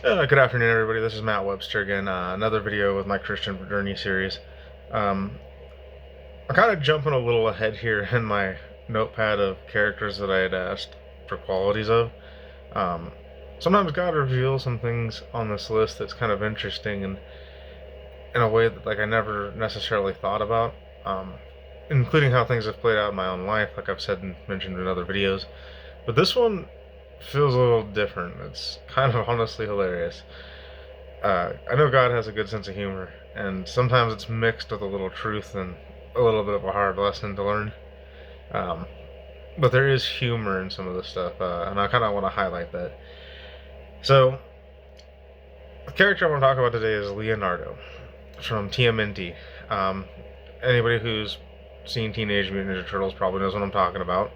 Good afternoon, everybody. This is Matt Webster again. Another video with my Christian Journey series. Um, I'm kind of jumping a little ahead here in my notepad of characters that I had asked for qualities of. Um, Sometimes God reveals some things on this list that's kind of interesting and in a way that I never necessarily thought about, including how things have played out in my own life, like I've said and mentioned in other videos. But this one feels a little different. It's kind of honestly hilarious. I know God has a good sense of humor, and sometimes it's mixed with a little truth and a little bit of a hard lesson to learn. Um, but there is humor in some of the stuff, and I kind of want to highlight that. So, the character I want to talk about today is Leonardo from TMNT. Um, Anybody who's seen Teenage Mutant Ninja Turtles probably knows what I'm talking about.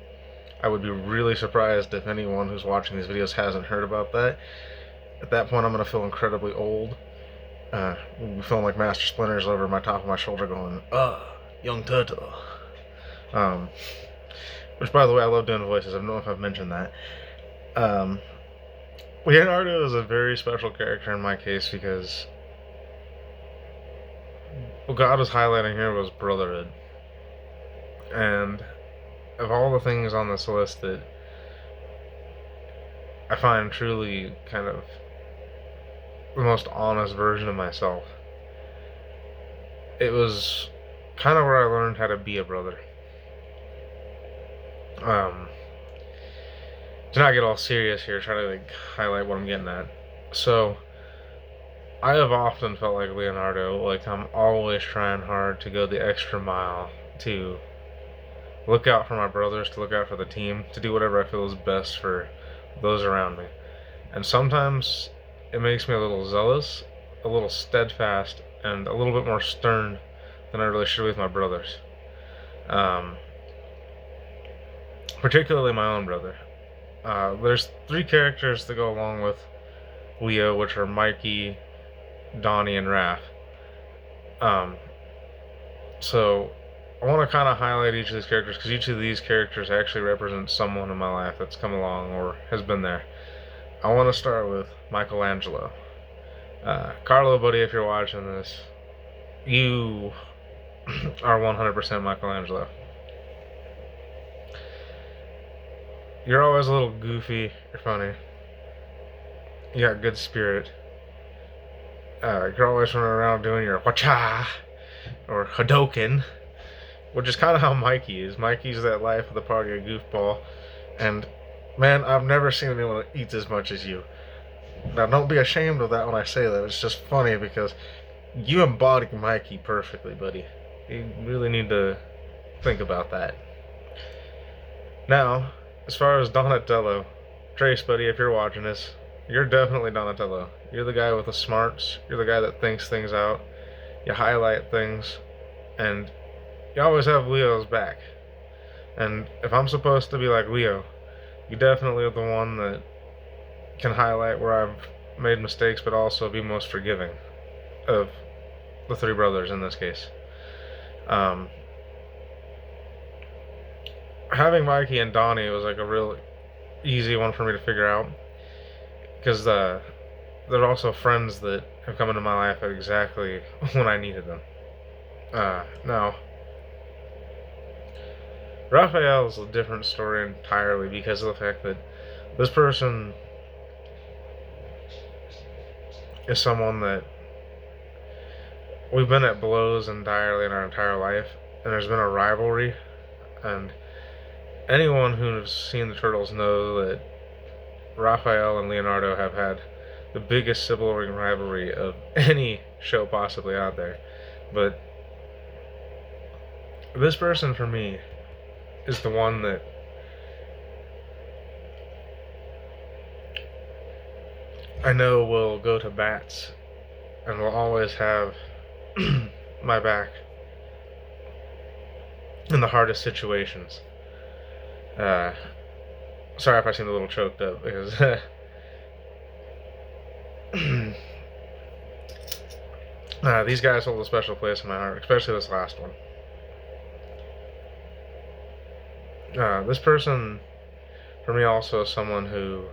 I would be really surprised if anyone who's watching these videos hasn't heard about that. At that point, I'm going to feel incredibly old. Feeling like Master Splinter's over my top of my shoulder going, young turtle. Um, which, by the way, I love doing voices. I don't know if I've mentioned that. Um, Leonardo is a very special character in my case because what God was highlighting here was brotherhood. And of all the things on this list that I find truly kind of the most honest version of myself, it was kind of where I learned how to be a brother. To not get all serious here, try to highlight what I'm getting at. So, I have often felt like Leonardo, like I'm always trying hard to go the extra mile, to look out for my brothers, to look out for the team, to do whatever I feel is best for those around me. And sometimes it makes me a little zealous, a little steadfast, and a little bit more stern than I really should with my brothers. Particularly my own brother. There's three characters that go along with Leo, which are Mikey, Donnie, and Raph. So I want to kind of highlight each of these characters because each of these characters actually represents someone in my life that's come along or has been there. I want to start with Michelangelo. Carlo, buddy, if you're watching this, you are 100% Michelangelo. You're always a little goofy. You're funny. You got good spirit. You're always running around doing your wacha or Hadoken, which is kind of how Mikey is. Mikey's that life of the party, a goofball. And man, I've never seen anyone that eats as much as you. Now, don't be ashamed of that when I say that. It's just funny because you embody Mikey perfectly, buddy. You really need to think about that. Now, as far as Donatello, Trace, buddy, if you're watching this, you're definitely Donatello. You're the guy with the smarts. You're the guy that thinks things out. You highlight things. And you always have Leo's back. And if I'm supposed to be like Leo, you definitely are the one that can highlight where I've made mistakes, but also be most forgiving of the three brothers in this case. Having Mikey and Donnie was like a real easy one for me to figure out because they're also friends that have come into my life at exactly when I needed them. Now, Raphael is a different story entirely because of the fact that this person is someone that we've been at blows entirely in our entire life, and there's been a rivalry, and anyone who's seen the Turtles know that Raphael and Leonardo have had the biggest sibling rivalry of any show possibly out there. But this person for me is the one that I know will go to bats and will always have my back in the hardest situations. Sorry if I seem a little choked up because these guys hold a special place in my heart, especially this last one. This person, for me, also is someone who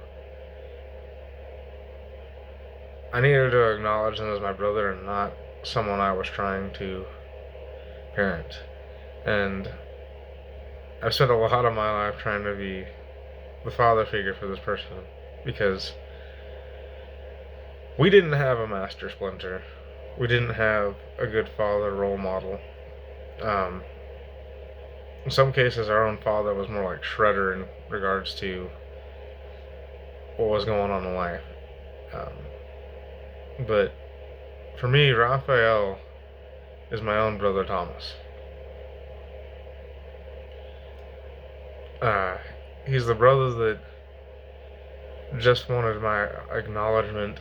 I needed to acknowledge him as my brother and not someone I was trying to parent. And I've spent a lot of my life trying to be the father figure for this person because we didn't have a master splinter. We didn't have a good father role model. In some cases, our own father was more like Shredder in regards to what was going on in life. But for me, Raphael is my own brother Thomas. He's the brother that just wanted my acknowledgement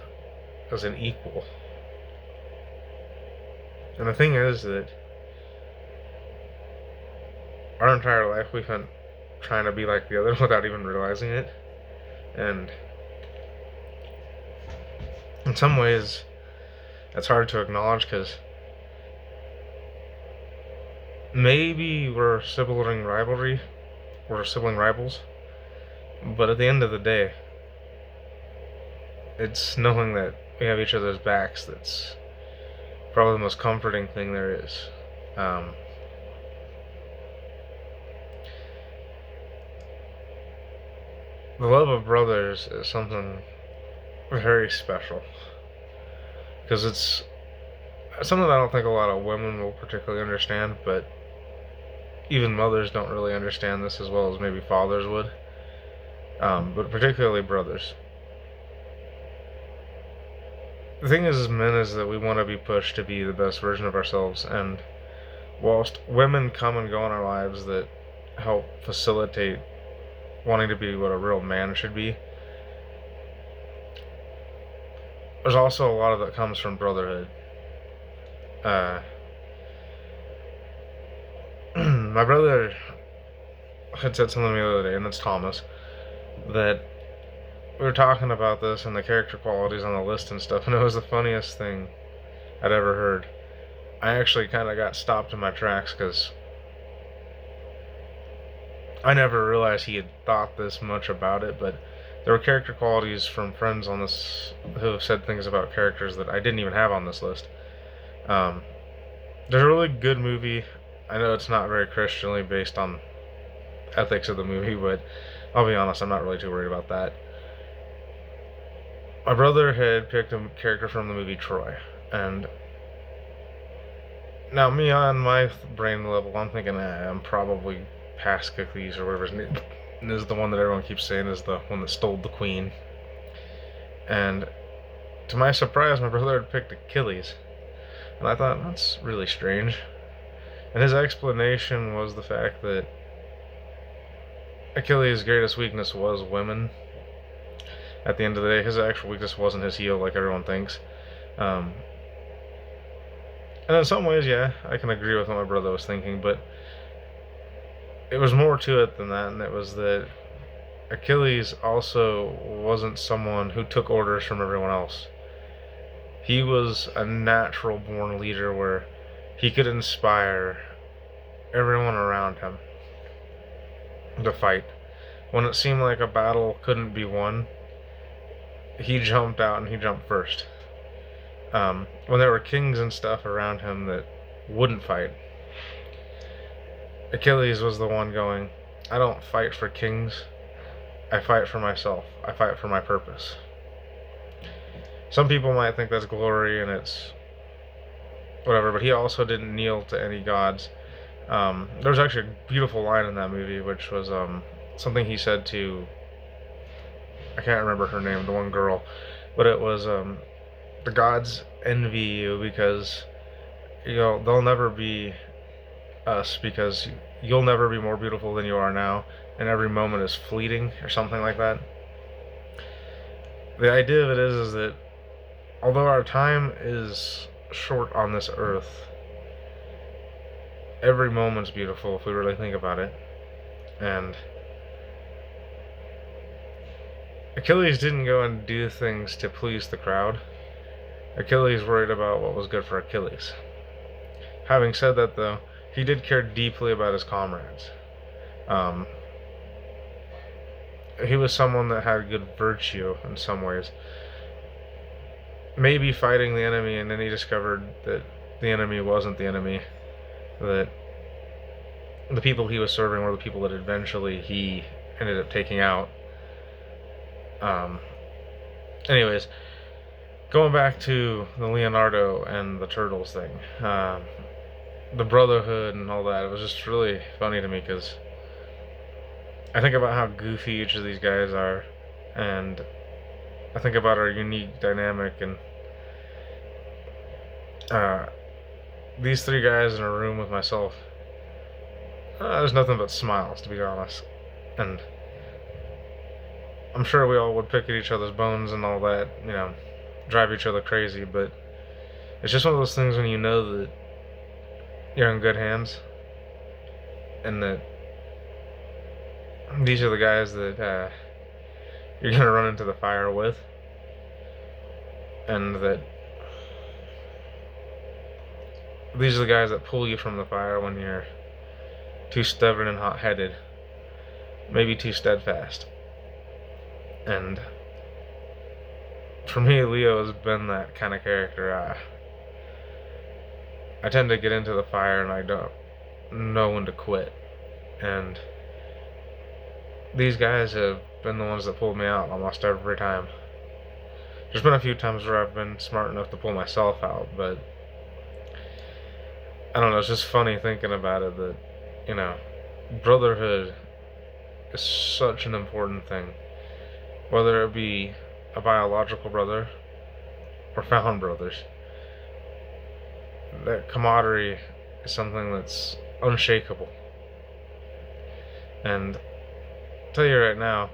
as an equal. And the thing is that our entire life we've been trying to be like the other without even realizing it. And in some ways, it's hard to acknowledge because maybe we're sibling rivalry, we're sibling rivals, but at the end of the day, it's knowing that we have each other's backs that's probably the most comforting thing there is. The love of brothers is something very special because it's something that I don't think a lot of women will particularly understand, but even mothers don't really understand this as well as maybe fathers would, but particularly brothers. The thing is, as men, is that we want to be pushed to be the best version of ourselves, and whilst women come and go in our lives that help facilitate wanting to be what a real man should be, there's also a lot of that comes from brotherhood. My brother had said something to me the other day, and it's Thomas, that we were talking about this and the character qualities on the list and stuff, and it was the funniest thing I'd ever heard. I actually kind of got stopped in my tracks because I never realized he had thought this much about it, but there were character qualities from friends on this who have said things about characters that I didn't even have on this list. There's a really good movie. I know it's not very Christianly based on ethics of the movie, but I'll be honest, I'm not really too worried about that. My brother had picked a character from the movie Troy, and now me on my brain level, I'm thinking I'm probably past Cookies or whatever his name is, the one that everyone keeps saying is the one that stole the queen. And to my surprise, my brother had picked Achilles, and I thought, that's really strange. And his explanation was the fact that Achilles' greatest weakness was women. At the end of the day, his actual weakness wasn't his heel like everyone thinks. And in some ways, yeah, I can agree with what my brother was thinking, but it was more to it than that, and it was that Achilles also wasn't someone who took orders from everyone else. He was a natural born leader where he could inspire everyone around him to fight. When it seemed like a battle couldn't be won, he jumped out and he jumped first. When there were kings and stuff around him that wouldn't fight, Achilles was the one going, I don't fight for kings, I fight for myself, I fight for my purpose. Some people might think that's glory and it's whatever, but he also didn't kneel to any gods. There's actually a beautiful line in that movie, which was something he said to, I can't remember her name, the one girl, but it was the gods envy you because they'll never be us because you'll never be more beautiful than you are now, and every moment is fleeting, or something like that. The idea of it is that although our time is short on this earth, every moment's beautiful if we really think about it. And Achilles didn't go and do things to please the crowd. Achilles worried about what was good for Achilles. Having said that, though, he did care deeply about his comrades. He was someone that had good virtue in some ways. maybe fighting the enemy, and then he discovered that the enemy wasn't the enemy, that the people he was serving were the people that eventually he ended up taking out. Um, anyways, going back to the Leonardo and the turtles thing, the brotherhood and all that, it was just really funny to me because I think about how goofy each of these guys are, and I think about our unique dynamic, and these three guys in a room with myself, there's nothing but smiles, to be honest. And I'm sure we all would pick at each other's bones and all that, drive each other crazy, but it's just one of those things when you know that you're in good hands, and that these are the guys that you're going to run into the fire with, and that these are the guys that pull you from the fire when you're too stubborn and hot-headed, maybe too steadfast. And for me, Leo has been that kind of character. I tend to get into the fire and I don't know when to quit. And these guys have been the ones that pulled me out almost every time. There's been a few times where I've been smart enough to pull myself out, but I don't know, it's just funny thinking about it that, brotherhood is such an important thing. Whether it be a biological brother or found brothers, that camaraderie is something that's unshakable. And I'll tell you right now,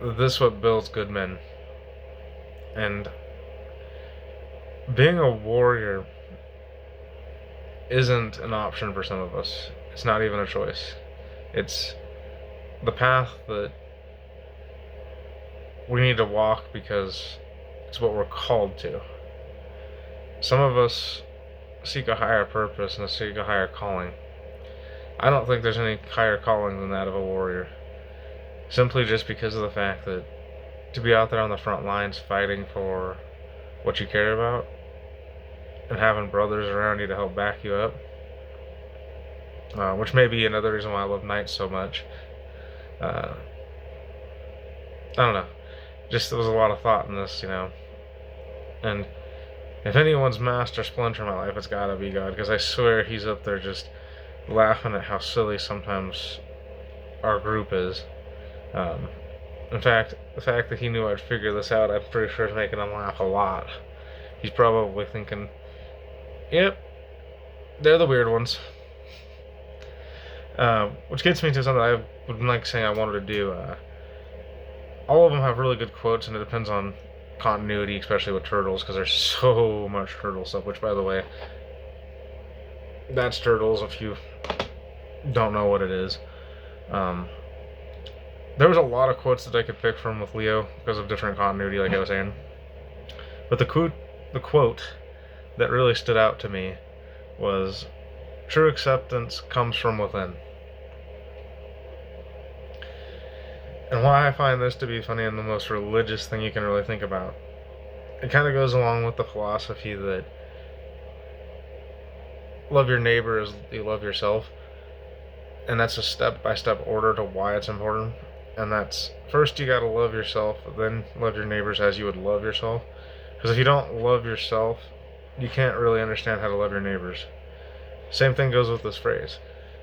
this is what builds good men. And being a warrior isn't an option for some of us. It's not even a choice. It's the path that we need to walk because it's what we're called to. Some of us seek a higher purpose and seek a higher calling. I don't think there's any higher calling than that of a warrior. Simply just because of the fact that to be out there on the front lines fighting for what you care about and having brothers around you to help back you up, which may be another reason why I love knights so much. I don't know. Just there was a lot of thought in this, And if anyone's master splinter in my life, it's gotta be God, because I swear he's up there just laughing at how silly sometimes our group is. In fact, the fact that he knew I'd figure this out, I'm pretty sure is making him laugh a lot. He's probably thinking, yep, they're the weird ones. Which gets me to something I would like saying I wanted to do. All of them have really good quotes, and it depends on continuity, especially with turtles, because there's so much turtle stuff, which, by the way, that's turtles if you don't know what it is. There was a lot of quotes that I could pick from with Leo because of different continuity, like I was saying. But the quote that really stood out to me was, "True acceptance comes from within." And why I find this to be funny and the most religious thing you can really think about, it kind of goes along with the philosophy that love your neighbor as you love yourself. And that's a step-by-step order to why it's important. And that's, first you gotta love yourself, then love your neighbors as you would love yourself. Because if you don't love yourself, you can't really understand how to love your neighbors. Same thing goes with this phrase.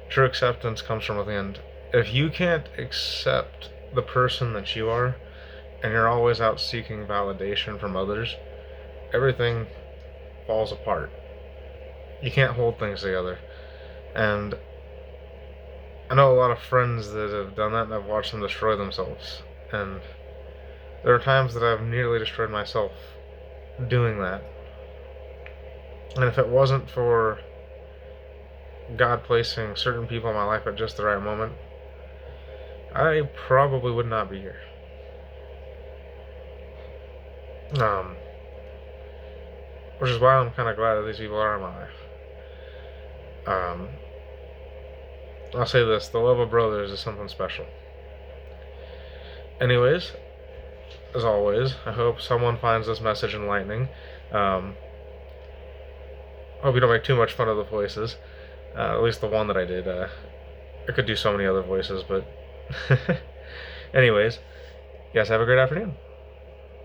True acceptance comes from within. If you can't accept the person that you are, and you're always out seeking validation from others, everything falls apart. You can't hold things together. And I know a lot of friends that have done that, and I've watched them destroy themselves. And there are times that I've nearly destroyed myself doing that. And if it wasn't for God placing certain people in my life at just the right moment, I probably would not be here. Which is why I'm kind of glad that these people are in my life. I'll say this, the love of brothers is something special. Anyways, as always, I hope someone finds this message enlightening. Um, hope you don't make too much fun of the voices. At least the one that I did. I could do so many other voices, but anyways, you guys have a great afternoon.